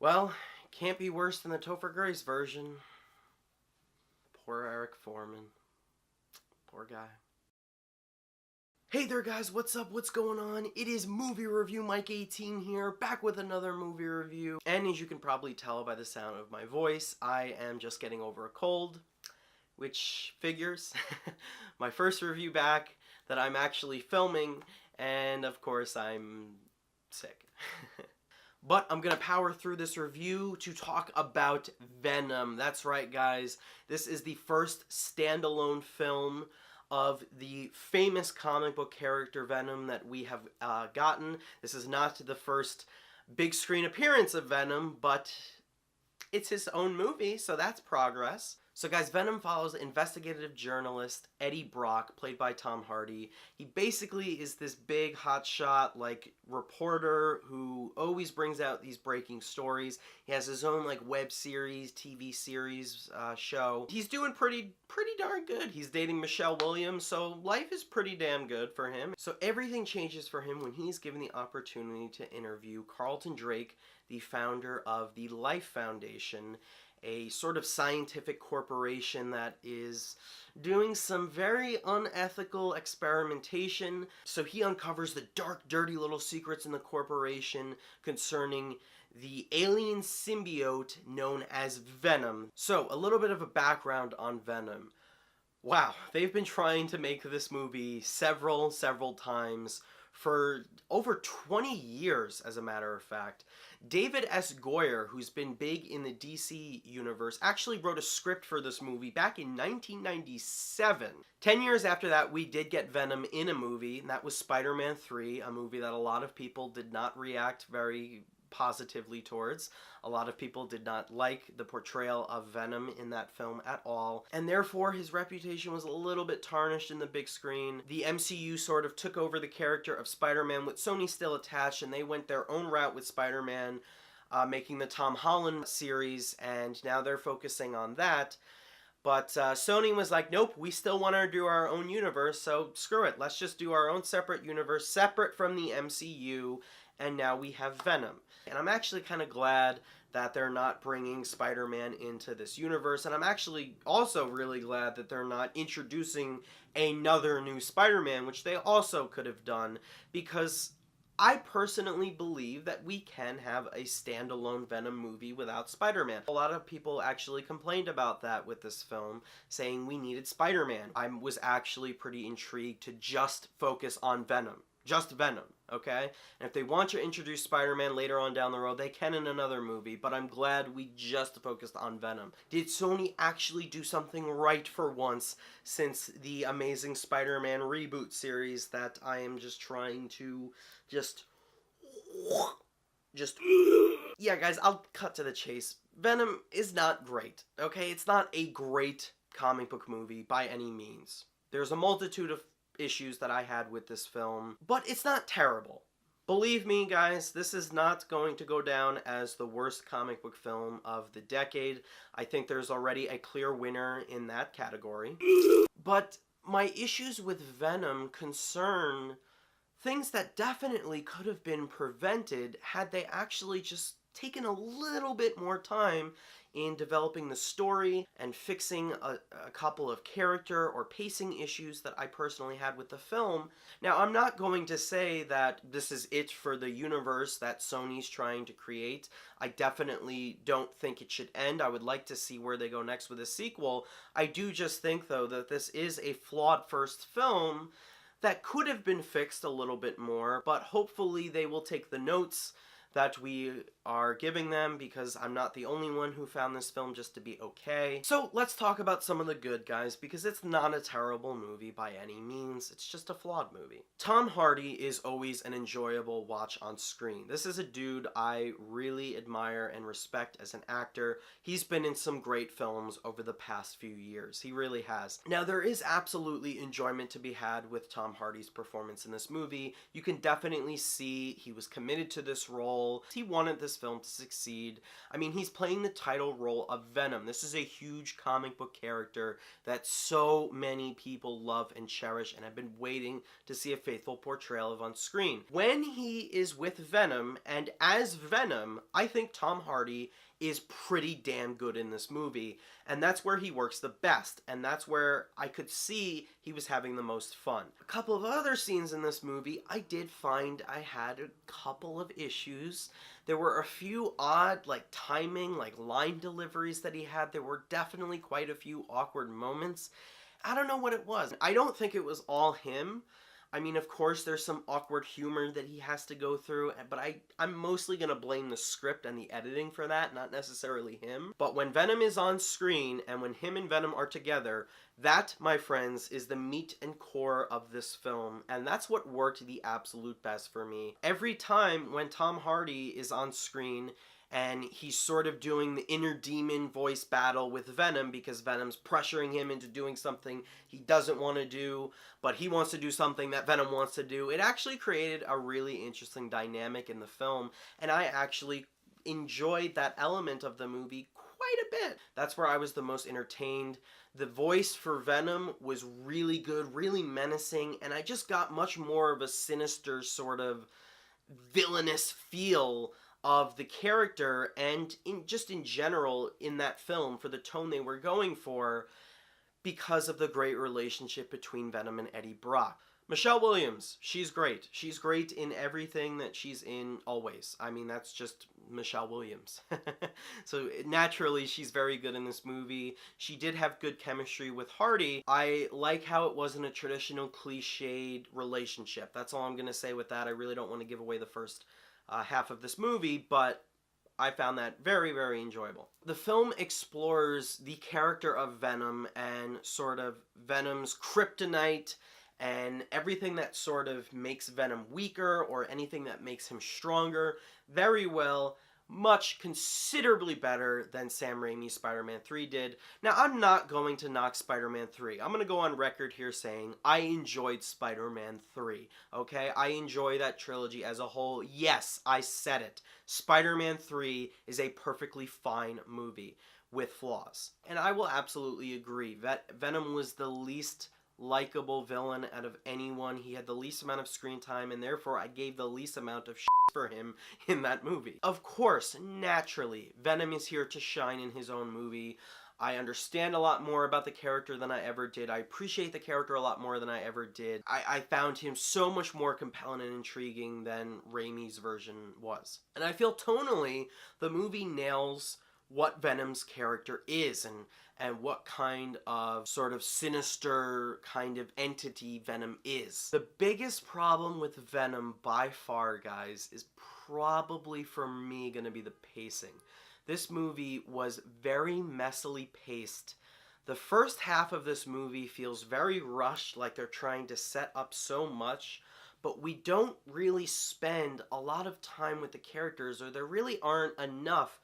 Well, can't be worse than the Topher Grace version. Poor Eric Foreman. Poor guy. Hey there guys, what's up? What's going on? It is Movie Review Mike 18 here, back with another movie review. And as you can probably tell by the sound of my voice, I am just getting over a cold, which figures. My first review back that I'm actually filming, and of course I'm sick. But I'm going to power through this review to talk about Venom. That's right, guys. This is the first standalone film of the famous comic book character Venom that we have gotten. This is not the first big screen appearance of Venom, but it's his own movie, so that's progress. So guys, Venom follows investigative journalist Eddie Brock, played by Tom Hardy. He basically is this big hotshot like reporter who always brings out these breaking stories. He has his own like web series, TV series show. He's doing pretty darn good. He's dating Michelle Williams, so life is pretty damn good for him. So everything changes for him when he's given the opportunity to interview Carlton Drake, the founder of the Life Foundation, a sort of scientific corporation that is doing some very unethical experimentation. So he uncovers the dark, dirty little secrets in the corporation concerning the alien symbiote known as Venom. So a little bit of a background on Venom. Wow, they've been trying to make this movie several times for over 20 years, as a matter of fact. David S. Goyer, who's been big in the DC universe, actually wrote a script for this movie back in 1997. 10 years after that, we did get Venom in a movie, and that was Spider-Man 3, a movie that a lot of people did not react very positively towards. A lot of people did not like the portrayal of Venom in that film at all, and therefore his reputation was a little bit tarnished in the big screen. The MCU sort of took over the character of Spider-Man with Sony still attached, and they went their own route with Spider-Man, making the Tom Holland series, and now they're focusing on that. But Sony was like, nope, we still want to do our own universe, so screw it. Let's just do our own separate universe, separate from the MCU, and now we have Venom. And I'm actually kind of glad that they're not bringing Spider-Man into this universe, and I'm actually also really glad that they're not introducing another new Spider-Man, which they also could have done, because I personally believe that we can have a standalone Venom movie without Spider-Man. A lot of people actually complained about that with this film, saying we needed Spider-Man. I was actually pretty intrigued to just focus on Venom. Just Venom, okay? And if they want to introduce Spider-Man later on down the road, they can in another movie, but I'm glad we just focused on Venom. Did Sony actually do something right for once since the Amazing Spider-Man reboot series that I am just trying to just... Yeah, guys, I'll cut to the chase. Venom is not great, okay? It's not a great comic book movie by any means. There's a multitude of issues that I had with this film, but it's not terrible. Believe me, guys, this is not going to go down as the worst comic book film of the decade. I think there's already a clear winner in that category. But my issues with Venom concern things that definitely could have been prevented had they actually just taken a little bit more time in developing the story and fixing a couple of character or pacing issues that I personally had with the film. Now, I'm not going to say that this is it for the universe that Sony's trying to create. I definitely don't think it should end. I would like to see where they go next with a sequel. I do just think, though, that this is a flawed first film that could have been fixed a little bit more, but hopefully they will take the notes that we are giving them, because I'm not the only one who found this film just to be okay. So let's talk about some of the good guys, because it's not a terrible movie by any means. It's just a flawed movie. Tom Hardy is always an enjoyable watch on screen. This is a dude I really admire and respect as an actor. He's been in some great films over the past few years. He really has. Now, there is absolutely enjoyment to be had with Tom Hardy's performance in this movie. You can definitely see he was committed to this role. successful. He wanted this film to succeed. I mean, he's playing the title role of Venom. This is a huge comic book character that so many people love and cherish, and have been waiting to see a faithful portrayal of on screen. When he is with Venom and as Venom, I think Tom Hardy is pretty damn good in this movie, and that's where he works the best, and that's where I could see he was having the most fun. A couple of other scenes in this movie, I did find I had a couple of issues. There were a few odd, timing, line deliveries that he had. There were definitely quite a few awkward moments. I don't know what it was. I don't think it was all him. I mean, of course, there's some awkward humor that he has to go through, but I'm mostly going to blame the script and the editing for that, not necessarily him. But when Venom is on screen, and when him and Venom are together, that, my friends, is the meat and core of this film, and that's what worked the absolute best for me. Every time when Tom Hardy is on screen, and he's sort of doing the inner demon voice battle with Venom because Venom's pressuring him into doing something he doesn't want to do, but he wants to do something that Venom wants to do. It actually created a really interesting dynamic in the film, and I actually enjoyed that element of the movie quite a bit. That's where I was the most entertained. The voice for Venom was really good, really menacing, and I just got much more of a sinister sort of villainous feel of the character, and in general in that film, for the tone they were going for, because of the great relationship between Venom and Eddie Brock. Michelle Williams, she's great. She's great in everything that she's in always. I mean, that's just Michelle Williams. So naturally, she's very good in this movie. She did have good chemistry with Hardy. I like how it wasn't a traditional cliched relationship. That's all I'm going to say with that. I really don't want to give away the first half of this movie, but I found that very, very enjoyable. The film explores the character of Venom and sort of Venom's kryptonite and everything that sort of makes Venom weaker or anything that makes him stronger very well. Much considerably better than Sam Raimi's Spider-Man 3 did. Now, I'm not going to knock Spider-Man 3. I'm going to go on record here saying I enjoyed Spider-Man 3, okay? I enjoy that trilogy as a whole. Yes, I said it. Spider-Man 3 is a perfectly fine movie with flaws. And I will absolutely agree that Venom was the least likable villain out of anyone. He had the least amount of screen time, and therefore I gave the least amount of shit for him in that movie. Of course, naturally, Venom is here to shine in his own movie. I understand a lot more about the character than I ever did. I appreciate the character a lot more than I ever did. I found him so much more compelling and intriguing than Raimi's version was. And I feel tonally, the movie nails what Venom's character is and what kind of sort of sinister kind of entity Venom is. The biggest problem with Venom by far, guys, is probably for me gonna be the pacing. This movie was very messily paced. The first half of this movie feels very rushed, like they're trying to set up so much, but we don't really spend a lot of time with the characters, or there really aren't enough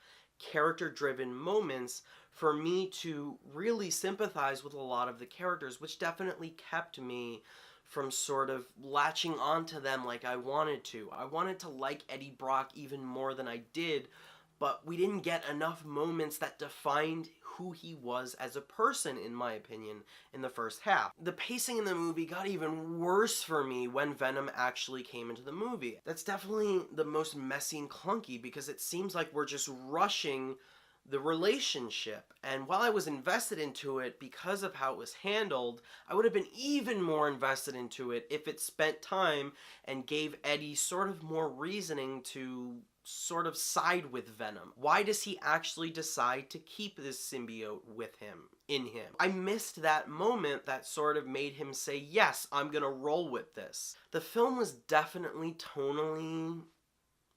character-driven moments for me to really sympathize with a lot of the characters, which definitely kept me from sort of latching onto them like I wanted to. I wanted to like Eddie Brock even more than I did, but we didn't get enough moments that defined who he was as a person, in my opinion, in the first half. The pacing in the movie got even worse for me when Venom actually came into the movie. That's definitely the most messy and clunky, because it seems like we're just rushing the relationship. And while I was invested into it because of how it was handled, I would have been even more invested into it if it spent time and gave Eddie sort of more reasoning to sort of side with Venom. Why does he actually decide to keep this symbiote with him, in him? I missed that moment that sort of made him say, yes, I'm gonna roll with this. The film was definitely tonally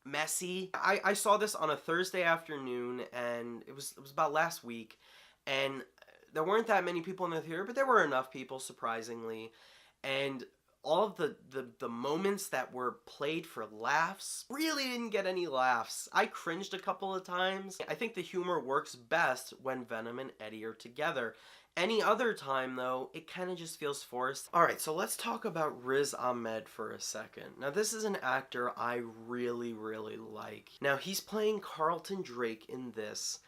messy. I saw this on a Thursday afternoon, and it was about last week, and there weren't that many people in the theater, but there were enough people, surprisingly, and all of the moments that were played for laughs really didn't get any laughs. I cringed a couple of times. I think the humor works best when Venom and Eddie are together. Any other time, though, it kind of just feels forced. Alright, so let's talk about Riz Ahmed for a second. Now, this is an actor I really, really like. Now, he's playing Carlton Drake in this,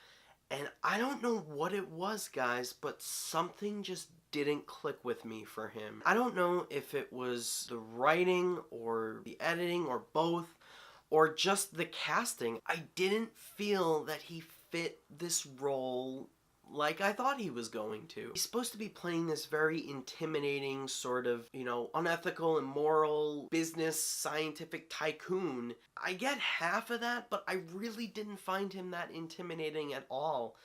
and I don't know what it was, guys, but something just didn't click with me for him. I don't know if it was the writing or the editing or both, or just the casting. I didn't feel that he fit this role like I thought he was going to. He's supposed to be playing this very intimidating sort of, unethical, immoral, business, scientific tycoon. I get half of that, but I really didn't find him that intimidating at all,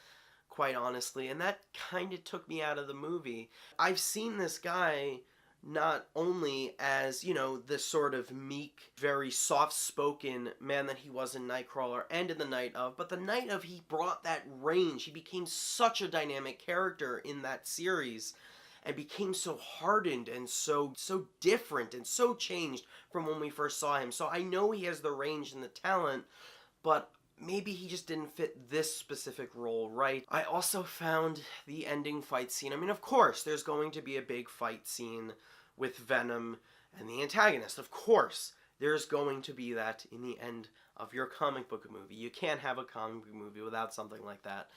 quite honestly, and that kind of took me out of the movie. I've seen this guy not only as, the sort of meek, very soft-spoken man that he was in Nightcrawler and in The Night Of, but The Night Of, he brought that range. He became such a dynamic character in that series and became so hardened and so different and so changed from when we first saw him. So I know he has the range and the talent, but maybe he just didn't fit this specific role right. I also found the ending fight scene. I mean, of course, there's going to be a big fight scene with Venom and the antagonist. Of course, there's going to be that in the end of your comic book movie. You can't have a comic book movie without something like that.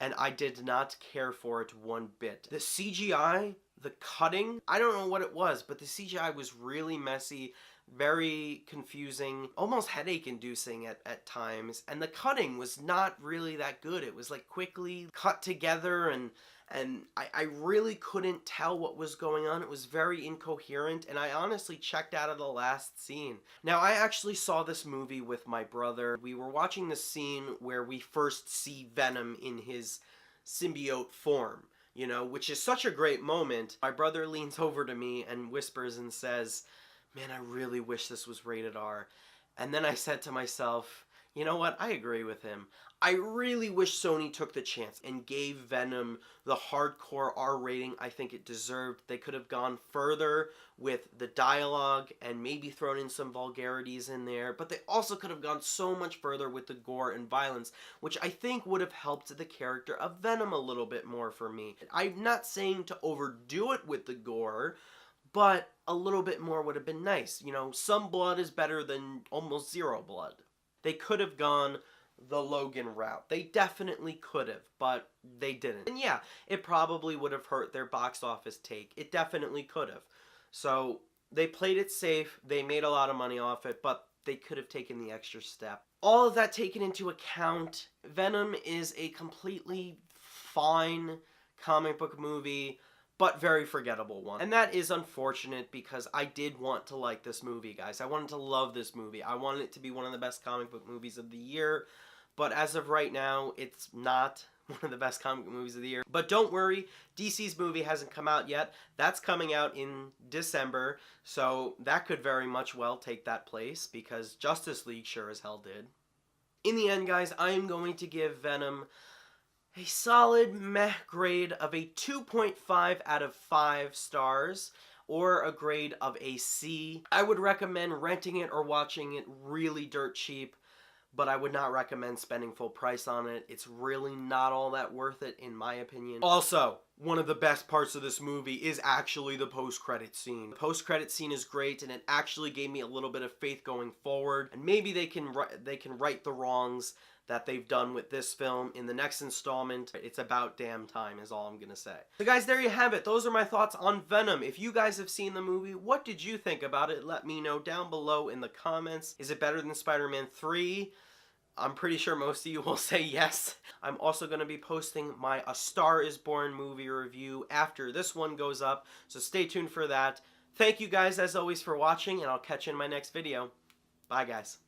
And I did not care for it one bit. The CGI, the cutting, I don't know what it was, but the CGI was really messy, very confusing, almost headache-inducing at times, and the cutting was not really that good. It was like quickly cut together, and I really couldn't tell what was going on. It was very incoherent, and I honestly checked out of the last scene. Now, I actually saw this movie with my brother. We were watching the scene where we first see Venom in his symbiote form, which is such a great moment. My brother leans over to me and whispers and says, "Man, I really wish this was rated R." And then I said to myself, you know what? I agree with him. I really wish Sony took the chance and gave Venom the hardcore R rating I think it deserved. They could have gone further with the dialogue and maybe thrown in some vulgarities in there, but they also could have gone so much further with the gore and violence, which I think would have helped the character of Venom a little bit more for me. I'm not saying to overdo it with the gore, but a little bit more would have been nice. Some blood is better than almost zero blood. They could have gone the Logan route. They definitely could have, but they didn't. And yeah, it probably would have hurt their box office take. It definitely could have. So they played it safe. They made a lot of money off it, but they could have taken the extra step. All of that taken into account, Venom is a completely fine comic book movie, but very forgettable one. And that is unfortunate because I did want to like this movie, guys. I wanted to love this movie. I wanted it to be one of the best comic book movies of the year, but as of right now, it's not one of the best comic book movies of the year. But don't worry, DC's movie hasn't come out yet. That's coming out in December, so that could very much well take that place because Justice League sure as hell did. In the end, guys, I am going to give Venom a solid meh grade of a 2.5 out of 5 stars, or a grade of a C. I would recommend renting it or watching it really dirt cheap, but I would not recommend spending full price on it. It's really not all that worth it, in my opinion. Also, one of the best parts of this movie is actually the post-credit scene. The post-credit scene is great, and it actually gave me a little bit of faith going forward, and maybe they can right the wrongs that they've done with this film in the next installment. It's about damn time is all I'm gonna say. So guys, there you have it. Those are my thoughts on Venom. If you guys have seen the movie, what did you think about it? Let me know down below in the comments. Is it better than Spider-Man 3? I'm pretty sure most of you will say yes. I'm also going to be posting my A Star Is Born movie review after this one goes up, so stay tuned for that. Thank you guys as always for watching, and I'll catch you in my next video. Bye guys.